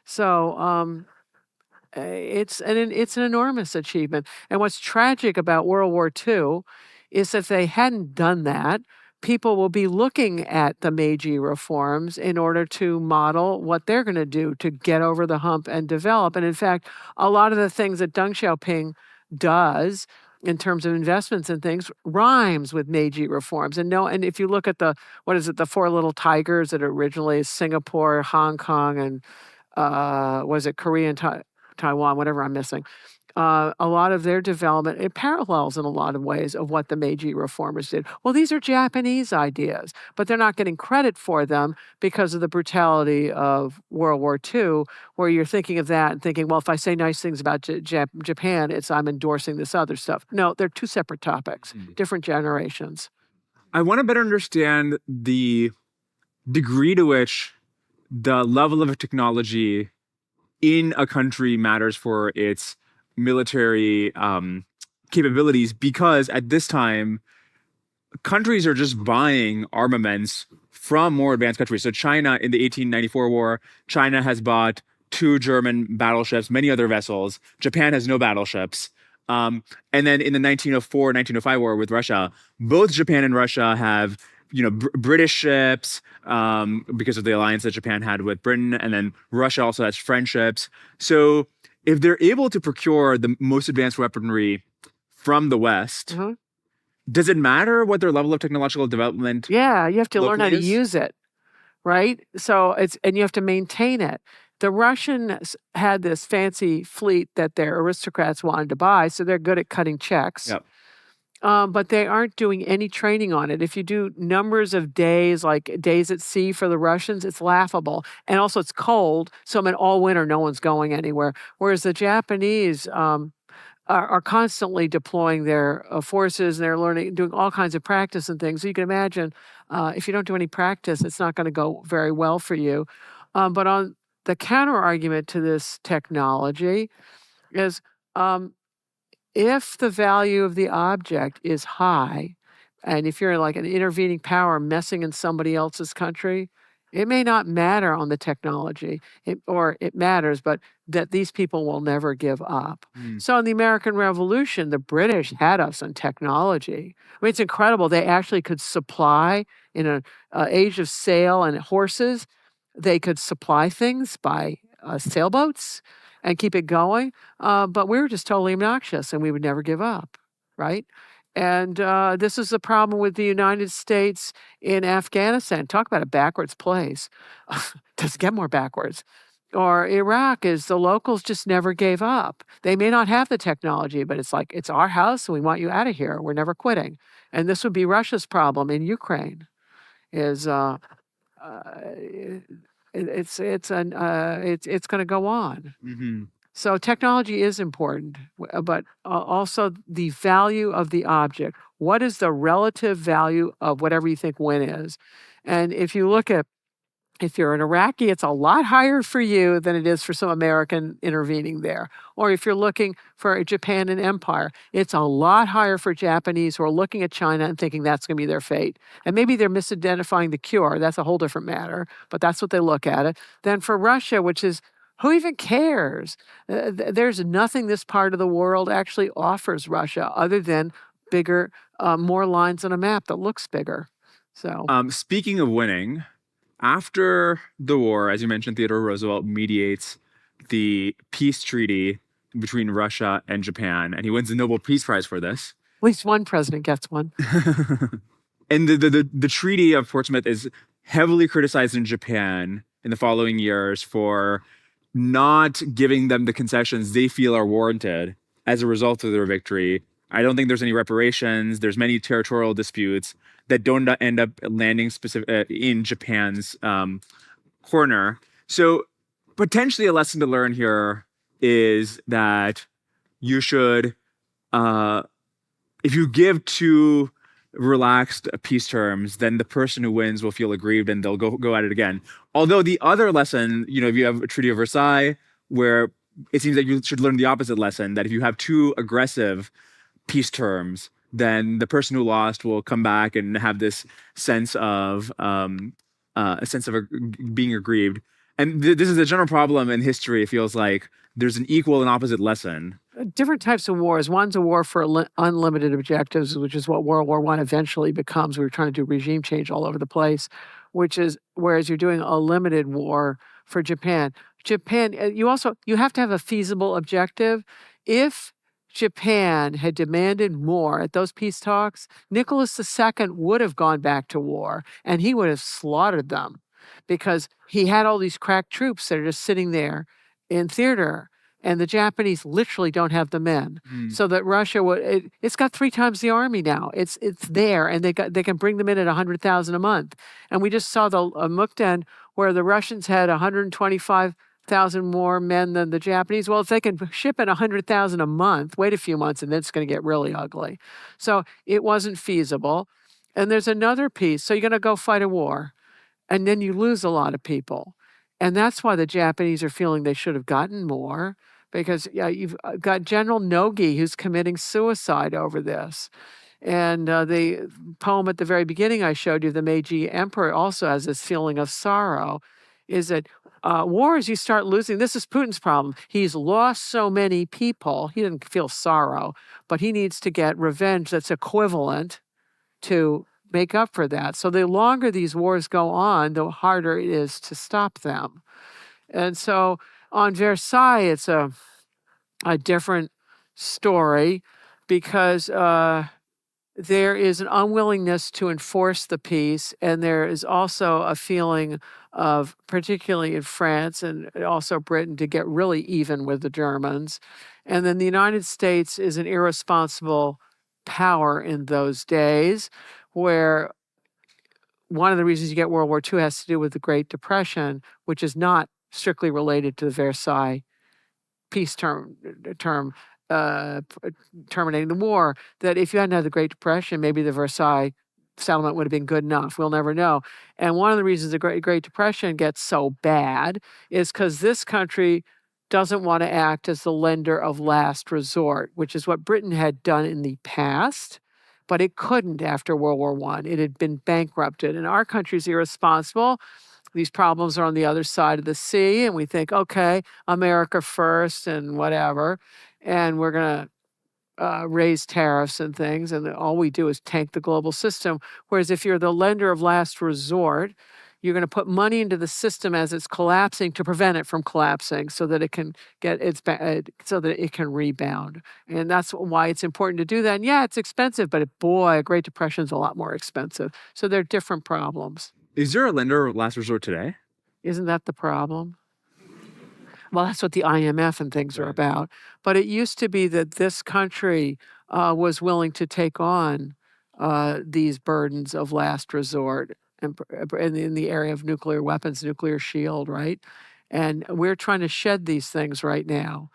So it's an enormous achievement. And what's tragic about World War II is that if they hadn't done that, people will be looking at the Meiji reforms in order to model what they're going to do to get over the hump and develop. And in fact, a lot of the things that Deng Xiaoping does in terms of investments and things rhymes with Meiji reforms. And if you look at the what is it, the four little tigers that originally is Singapore, Hong Kong, and was it Korea and Taiwan, whatever I'm missing. A lot of their development, it parallels in a lot of ways of what the Meiji reformers did. Well, these are Japanese ideas, but they're not getting credit for them because of the brutality of World War II, where you're thinking of that and thinking, well, if I say nice things about Japan, I'm endorsing this other stuff. No, they're two separate topics, different generations. I want to better understand the degree to which the level of technology in a country matters for its military capabilities, because at this time, countries are just buying armaments from more advanced countries. So China, in the 1894 war, China has bought 2 German battleships, many other vessels. Japan has no battleships. And then in the 1904, 1905 war with Russia, both Japan and Russia have British ships because of the alliance that Japan had with Britain, and then Russia also has French ships. So if they're able to procure the most advanced weaponry from the West, does it matter what their level of technological development? Yeah, you have to learn how to is? use it, right? So and you have to maintain it. The Russians had this fancy fleet that their aristocrats wanted to buy, so they're good at cutting checks. Yep. But they aren't doing any training on it. If you do numbers of days, like days at sea for the Russians, it's laughable. And also it's cold, so all winter no one's going anywhere. Whereas the Japanese are constantly deploying their forces, and they're learning, doing all kinds of practice and things. So you can imagine if you don't do any practice, it's not going to go very well for you. But on the counter argument to this technology is if the value of the object is high, and if you're like an intervening power messing in somebody else's country, it may not matter on the technology, or it matters, but that these people will never give up. So in the American Revolution, the British had us on technology. I mean, it's incredible. They actually could supply in an age of sail and horses. They could supply things by sailboats and keep it going. But we were just totally obnoxious, and we would never give up, right? And this is the problem with the United States in Afghanistan. Talk about a backwards place. Doesn't get more backwards. Or Iraq is the locals just never gave up. They may not have the technology, but it's like, it's our house and we want you out of here. We're never quitting. And this would be Russia's problem in Ukraine. Is it's going to go on. So technology is important, but also the value of the object. What is the relative value of whatever you think win is? And if you look at, if you're an Iraqi, it's a lot higher for you than it is for some American intervening there. Or if you're looking for Japan and empire, it's a lot higher for Japanese who are looking at China and thinking that's going to be their fate. And maybe they're misidentifying the cure. That's a whole different matter, but that's what they look at it. Then for Russia, which is, who even cares? There's nothing this part of the world actually offers Russia other than bigger, more lines on a map that looks bigger. So, speaking of winning, after the war, as you mentioned, Theodore Roosevelt mediates the peace treaty between Russia and Japan, and he wins the Nobel Peace Prize for this. At least one president gets one. And the Treaty of Portsmouth is heavily criticized in Japan in the following years for not giving them the concessions they feel are warranted as a result of their victory. I don't think there's any reparations. There's many territorial disputes that don't end up landing specific in Japan's corner. So potentially a lesson to learn here is that you should, if you give too relaxed peace terms, then the person who wins will feel aggrieved and they'll go at it again. Although the other lesson, if you have a Treaty of Versailles, where it seems like you should learn the opposite lesson, that if you have too aggressive peace terms, then the person who lost will come back and have this sense of being aggrieved. And this is a general problem in history. It feels like there's an equal and opposite lesson. Different types of wars. One's a war for unlimited objectives, which is what World War One eventually becomes. We were trying to do regime change all over the place, which is whereas you're doing a limited war for Japan. Japan, you have to have a feasible objective. If Japan had demanded more at those peace talks, Nicholas II would have gone back to war and he would have slaughtered them because he had all these crack troops that are just sitting there in theater and the Japanese literally don't have the men. So that Russia it's got 3 times the army now. It's there, and they can bring them in at 100,000 a month. And we just saw the Mukden where the Russians had 125,000 more men than the Japanese. Well, if they can ship in 100,000 a month, wait a few months, and then it's going to get really ugly. So it wasn't feasible. And there's another piece. So you're going to go fight a war, and then you lose a lot of people. And that's why the Japanese are feeling they should have gotten more because you've got General Nogi who's committing suicide over this. And the poem at the very beginning I showed you, the Meiji Emperor, also has this feeling of sorrow, is that wars you start losing. This is Putin's problem. He's lost so many people. He doesn't feel sorrow, but he needs to get revenge that's equivalent to make up for that. So the longer these wars go on, the harder it is to stop them. And so on Versailles, it's a different story because there is an unwillingness to enforce the peace, and there is also a feeling of, particularly in France and also Britain, to get really even with the Germans. And then the United States is an irresponsible power in those days, where one of the reasons you get World War II has to do with the Great Depression, which is not strictly related to the Versailles peace terminating the war, that if you hadn't had the Great Depression, maybe the Versailles settlement would have been good enough. We'll never know. And one of the reasons the Great Depression gets so bad is because this country doesn't want to act as the lender of last resort, which is what Britain had done in the past, but it couldn't after World War I. It had been bankrupted, and our country's irresponsible. These problems are on the other side of the sea, and we think, okay, America first and whatever, and we're going to raise tariffs and things, and all we do is tank the global system. Whereas if you're the lender of last resort, you're going to put money into the system as it's collapsing to prevent it from collapsing, so that it can so that it can rebound. And that's why it's important to do that. And yeah, it's expensive, but boy, a Great Depression is a lot more expensive. So they're different problems. Is there a lender of last resort today? Isn't that the problem? Well, that's what the IMF and things are about. But it used to be that this country was willing to take on these burdens of last resort and in the area of nuclear weapons, nuclear shield, right? And we're trying to shed these things right now.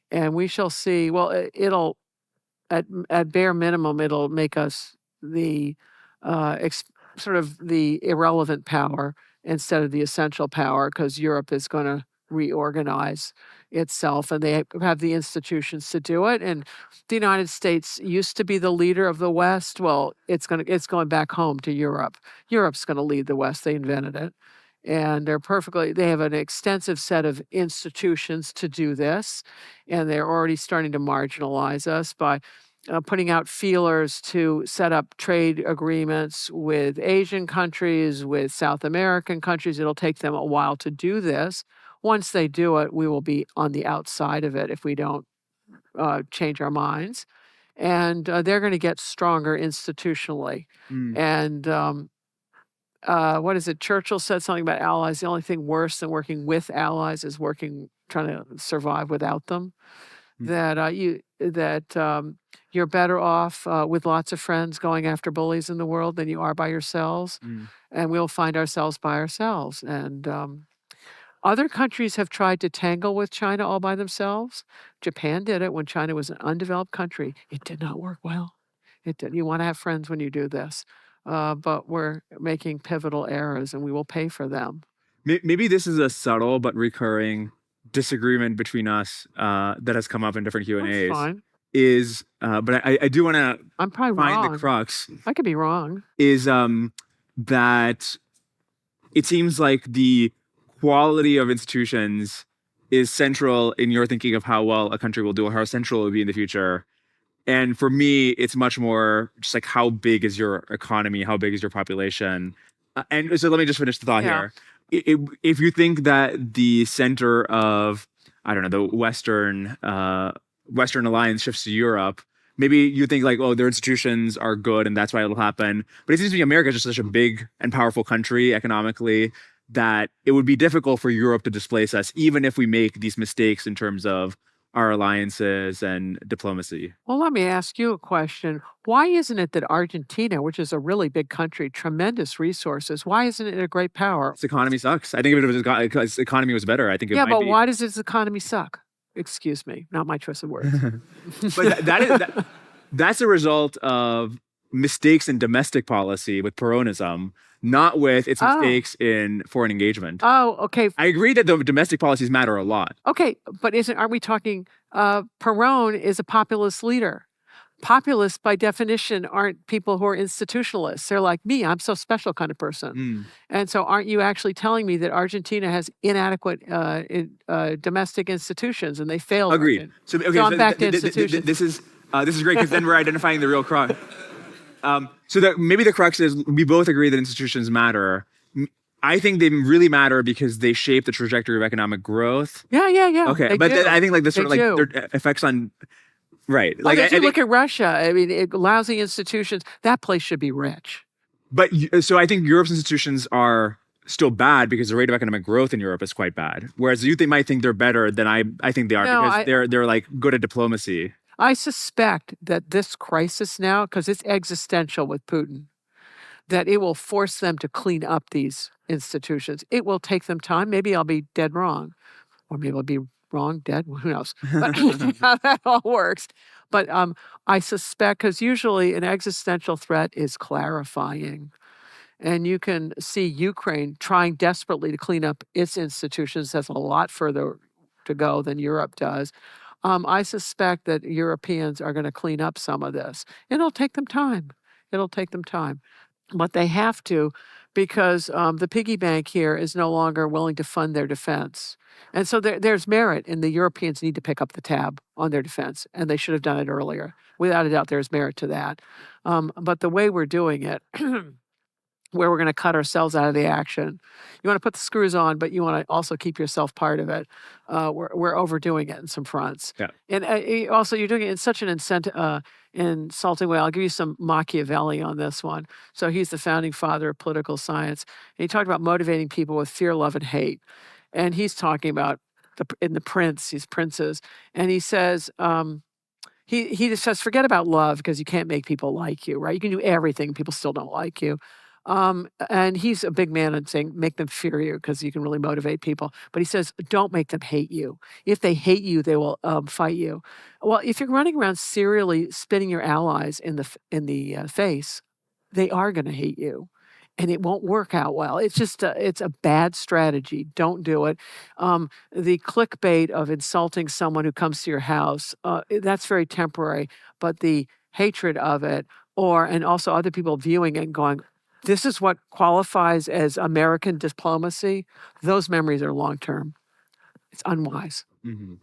And we shall see. Well, it'll, at bare minimum, it'll make us the sort of the irrelevant power instead of the essential power, because Europe is going to reorganize itself and they have the institutions to do it. And the United States used to be the leader of the West. Well, it's going back home to Europe. Europe's going to lead the West. They invented it. And they have an extensive set of institutions to do this. And they're already starting to marginalize us by putting out feelers to set up trade agreements with Asian countries, with South American countries. It'll take them a while to do this. Once they do it, we will be on the outside of it if we don't change our minds. And they're going to get stronger institutionally. And what is it? Churchill said something about allies. The only thing worse than working with allies is trying to survive without them. That you're better off with lots of friends going after bullies in the world than you are by yourselves. And we'll find ourselves by ourselves. And other countries have tried to tangle with China all by themselves. Japan did it when China was an undeveloped country. It did not work well. You want to have friends when you do this. But we're making pivotal errors and we will pay for them. Maybe this is a subtle but recurring disagreement between us that has come up in different Q&As. That's fine. But I do want to find wrong. the crux. I could be wrong. Is that it seems like the quality of institutions is central in your thinking of how well a country will do or how central it will be in the future. And for me, it's much more just like how big is your economy, how big is your population. And so let me just finish the thought Yeah. here. If you think that the center of, I don't know, the Western alliance shifts to Europe, maybe you think like, oh, their institutions are good and that's why it'll happen. But it seems to me America is just such a big and powerful country economically that it would be difficult for Europe to displace us, even if we make these mistakes in terms of our alliances and diplomacy. Well, let me ask you a question. Why isn't it that Argentina, which is a really big country, tremendous resources, why isn't it a great power? Its economy sucks. I think if its economy was better, I think it Yeah, might but be. why does its economy suck? Excuse me, not my choice of words. But that's a result of mistakes in domestic policy with Peronism, not with its Oh, mistakes in foreign engagement. oh, okay, I agree that the domestic policies matter a lot. okay, but aren't we talking? Perón is a populist leader. Populists, by definition, aren't people who are institutionalists. They're like me. I'm so special kind of person. Mm, And so, aren't you actually telling me that Argentina has inadequate domestic institutions and they failed? agreed. So okay, So so I'm back to institutions. this is great because then we're identifying the real crux. So that maybe the crux is we both agree that institutions matter. I think they really matter because they shape the trajectory of economic growth. Yeah, yeah, yeah. Okay, They but do. I think like this They sort of like do. their effects on right. Oh, Like they I do. think Look at Russia. I mean, lousy institutions. That place should be rich. But so I think Europe's institutions are still bad because the rate of economic growth in Europe is quite bad. Whereas you might think they're better than I think they are No, because they're like good at diplomacy. I suspect that this crisis now, because it's existential with Putin, that it will force them to clean up these institutions. It will take them time. Maybe I'll be dead wrong, or maybe I'll be wrong, dead. Who knows? But how that all works. But I suspect because usually an existential threat is clarifying. And you can see Ukraine trying desperately to clean up its institutions. That's a lot further to go than Europe does. I suspect that Europeans are going to clean up some of this. It'll take them time. It'll take them time. But they have to because the piggy bank here is no longer willing to fund their defense. And so there's merit, and the Europeans need to pick up the tab on their defense, and they should have done it earlier. Without a doubt, there's merit to that. But the way we're doing it, where we're going to cut ourselves out of the action. You want to put the screws on, but you want to also keep yourself part of it. We're overdoing it in some fronts. Yeah. And also, you're doing it in such an insulting way. I'll give you some Machiavelli on this one. So he's the founding father of political science. And he talked about motivating people with fear, love, and hate. And he's talking about in the Prince, these princes. And he says, he just says, forget about love because you can't make people like you, right? You can do everything, people still don't like you. And he's a big man on saying, make them fear you because you can really motivate people. But he says, don't make them hate you. If they hate you, they will fight you. Well, if you're running around serially spitting your allies in the face, they are going to hate you. And it won't work out well. It's just it's a bad strategy. Don't do it. The clickbait of insulting someone who comes to your house, that's very temporary. But the hatred of it, and also other people viewing it and going, this is what qualifies as American diplomacy. Those memories are long term. It's unwise. Mhm.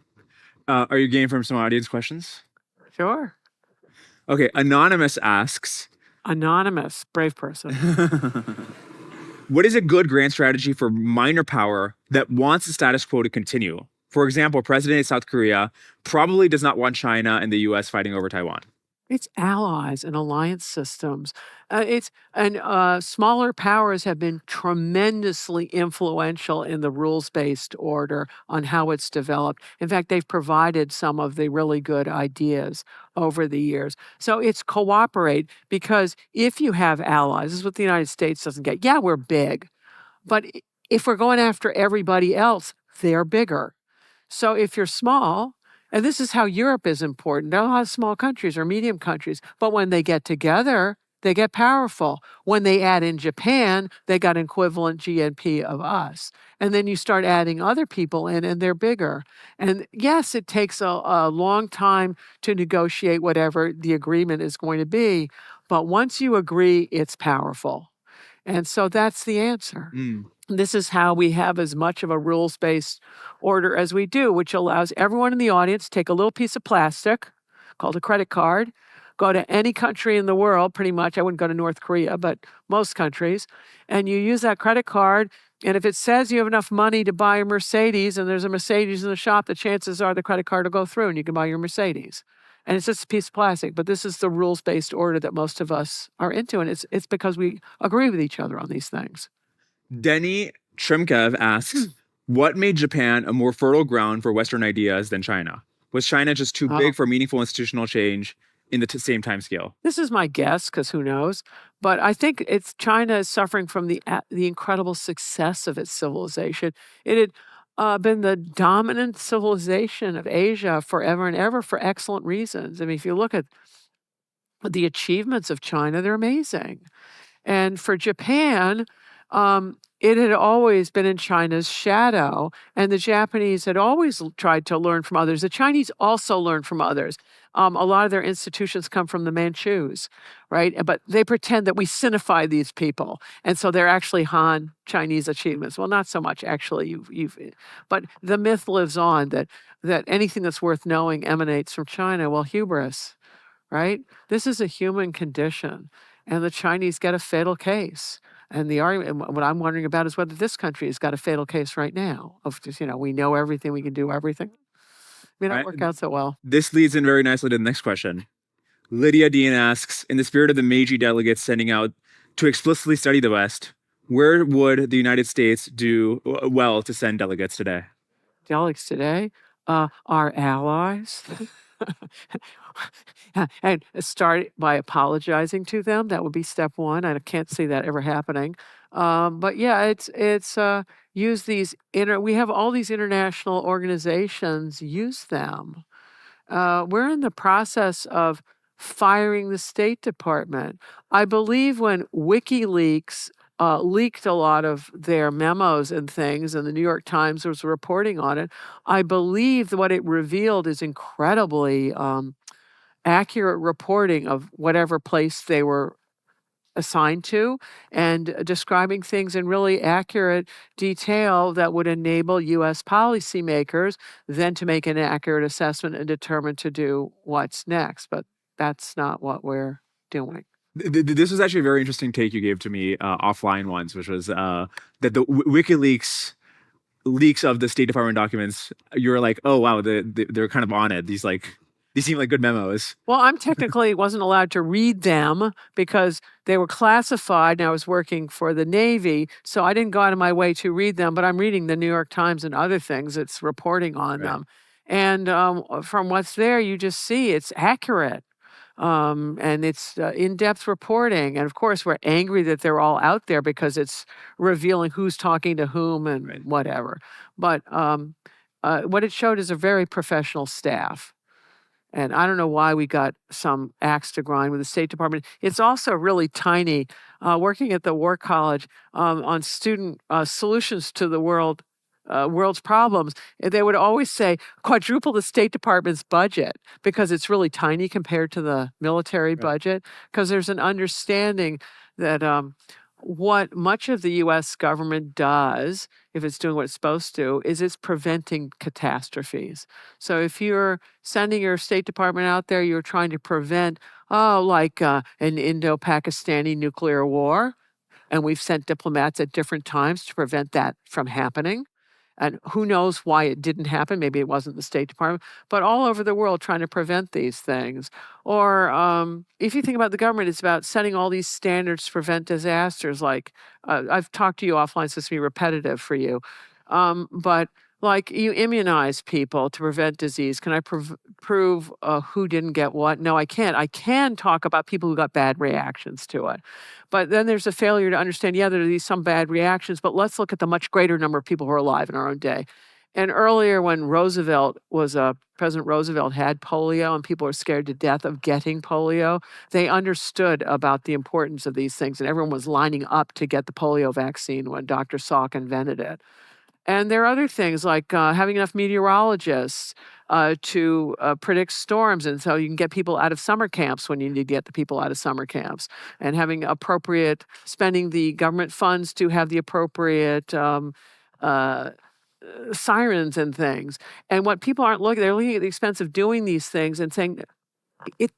Are you game from some audience questions? Sure. Okay, Anonymous asks, Anonymous, brave person. what is a good grand strategy for minor power that wants the status quo to continue? For example, President of South Korea probably does not want China and the US fighting over Taiwan. It's allies and alliance systems. Smaller powers have been tremendously influential in the rules-based order on how it's developed. In fact, they've provided some of the really good ideas over the years. So it's cooperate because if you have allies, this is what the United States doesn't get. Yeah, we're big, but if we're going after everybody else, they're bigger. So if you're small, and this is how Europe is important. There are a lot of small countries or medium countries, but when they get together, they get powerful. When they add in Japan, they got equivalent GNP of us. And then you start adding other people in, and they're bigger. And yes, it takes a long time to negotiate whatever the agreement is going to be, but once you agree, it's powerful. And so that's the answer. Mm. This is how we have as much of a rules-based order as we do, which allows everyone in the audience to take a little piece of plastic called a credit card, go to any country in the world, pretty much. I wouldn't go to North Korea, but most countries, and you use that credit card. And if it says you have enough money to buy a Mercedes and there's a Mercedes in the shop, the chances are the credit card will go through and you can buy your Mercedes. And it's just a piece of plastic, but this is the rules-based order that most of us are into, and it's because we agree with each other on these things. Denny Trimkev asks, what made Japan a more fertile ground for Western ideas than China? Was China just too big for meaningful institutional change in the same time scale? This is my guess, because who knows? But I think China is suffering from the incredible success of its civilization. It had been the dominant civilization of Asia forever and ever for excellent reasons. I mean, if you look at the achievements of China, they're amazing. And for Japan, it had always been in China's shadow, and the Japanese had always tried to learn from others. The Chinese also learned from others. A lot of their institutions come from the Manchus, right? But they pretend that we sinify these people, and so they're actually Han Chinese achievements. Well, not so much actually. But the myth lives on that anything that's worth knowing emanates from China. Well, hubris, right? This is a human condition, and the Chinese get a fatal case. And the argument, what I'm wondering about is whether this country has got a fatal case right now of just, we know everything, we can do everything. May not work out so well. This leads in very nicely to the next question. Lydia Dean asks, in the spirit of the Meiji delegates setting out to explicitly study the West, where would the United States do well to send delegates today? Delegates today? Our allies. And start by apologizing to them. That would be step one. I can't see that ever happening. But yeah, it's use these we have all these international organizations, use them. We're in the process of firing the State Department. I believe when WikiLeaks leaked a lot of their memos and things, and the New York Times was reporting on it, I believe that what it revealed is incredibly accurate reporting of whatever place they were assigned to, and describing things in really accurate detail that would enable U.S. policymakers then to make an accurate assessment and determine to do what's next. But that's not what we're doing. This was actually a very interesting take you gave to me offline once, which was that the WikiLeaks leaks of the State Department documents, you were like, oh, wow, they're kind of on it. These seem like good memos. Well, I'm technically wasn't allowed to read them because they were classified and I was working for the Navy, so I didn't go out of my way to read them, but I'm reading the New York Times and other things it's reporting on them. And from what's there, you just see it's accurate. And it's in-depth reporting. And of course, we're angry that they're all out there because it's revealing who's talking to whom and whatever. But what it showed is a very professional staff. And I don't know why we got some axe to grind with the State Department. It's also really tiny. Working at the War College on student solutions to the world's problems, they would always say quadruple the State Department's budget because it's really tiny compared to the military budget. Because there's an understanding that what much of the U.S. government does, if it's doing what it's supposed to, is it's preventing catastrophes. So if you're sending your State Department out there, you're trying to prevent, like an Indo-Pakistani nuclear war. And we've sent diplomats at different times to prevent that from happening. And who knows why it didn't happen? Maybe it wasn't the State Department, but all over the world trying to prevent these things. Or if you think about the government, it's about setting all these standards to prevent disasters. Like I've talked to you offline, so it's going to be repetitive for you. But like you immunize people to prevent disease. Can I prove who didn't get what? No, I can't. I can talk about people who got bad reactions to it. But then there's a failure to understand, yeah, there are some bad reactions, but let's look at the much greater number of people who are alive in our own day. And earlier when President Roosevelt had polio and people were scared to death of getting polio, they understood about the importance of these things. And everyone was lining up to get the polio vaccine when Dr. Salk invented it. And there are other things like having enough meteorologists to predict storms, and so you can get people out of summer camps when you need to get the people out of summer camps, and having appropriate spending the government funds to have the appropriate uh, sirens and things. And what people aren't looking, they're looking at the expense of doing these things and saying,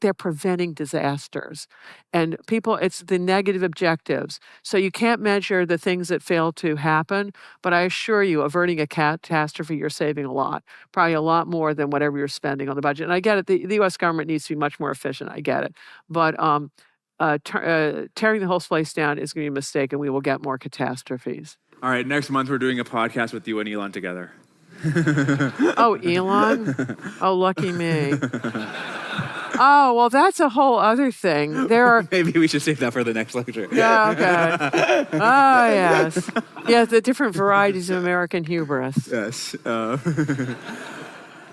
they're preventing disasters. And people, it's the negative objectives. So you can't measure the things that fail to happen, but I assure you, averting a catastrophe, you're saving a lot, probably a lot more than whatever you're spending on the budget. And I get it, the US government needs to be much more efficient. I get it. But tearing the whole place down is going to be a mistake, and we will get more catastrophes. All right, next month we're doing a podcast with you and Elon together. Oh, Elon? Oh, lucky me. Oh, well, that's a whole other thing. There are... Maybe we should save that for the next lecture. Yeah, okay. Oh, yes. Yeah, the different varieties of American hubris. Yes.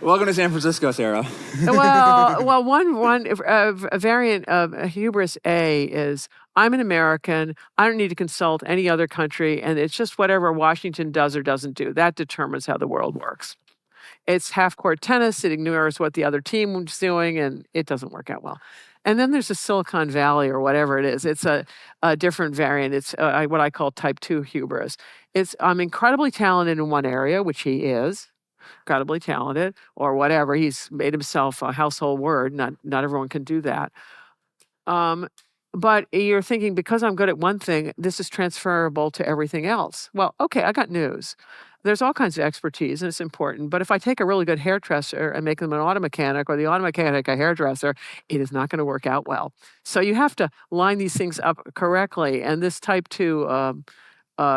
Welcome to San Francisco, Sarah. Well, one a variant of hubris A is, I'm an American. I don't need to consult any other country, and it's just whatever Washington does or doesn't do. That determines how the world works. It's half-court tennis. It ignores what the other team is doing, and it doesn't work out well. And then there's a Silicon Valley or whatever it is. It's a different variant. It's what I call type 2 hubris. It's, I'm incredibly talented in one area, which he is, incredibly talented, or whatever. He's made himself a household word. Not everyone can do that. But you're thinking, because I'm good at one thing, this is transferable to everything else. Well, okay, I got news. There's all kinds of expertise, and it's important. But if I take a really good hairdresser and make them an auto mechanic, or the auto mechanic a hairdresser, it is not going to work out well. So you have to line these things up correctly. And this type 2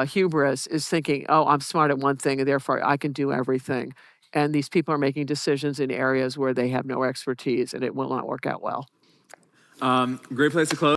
hubris is thinking, oh, I'm smart at one thing, and therefore I can do everything. And these people are making decisions in areas where they have no expertise, and it will not work out well. Great place to close.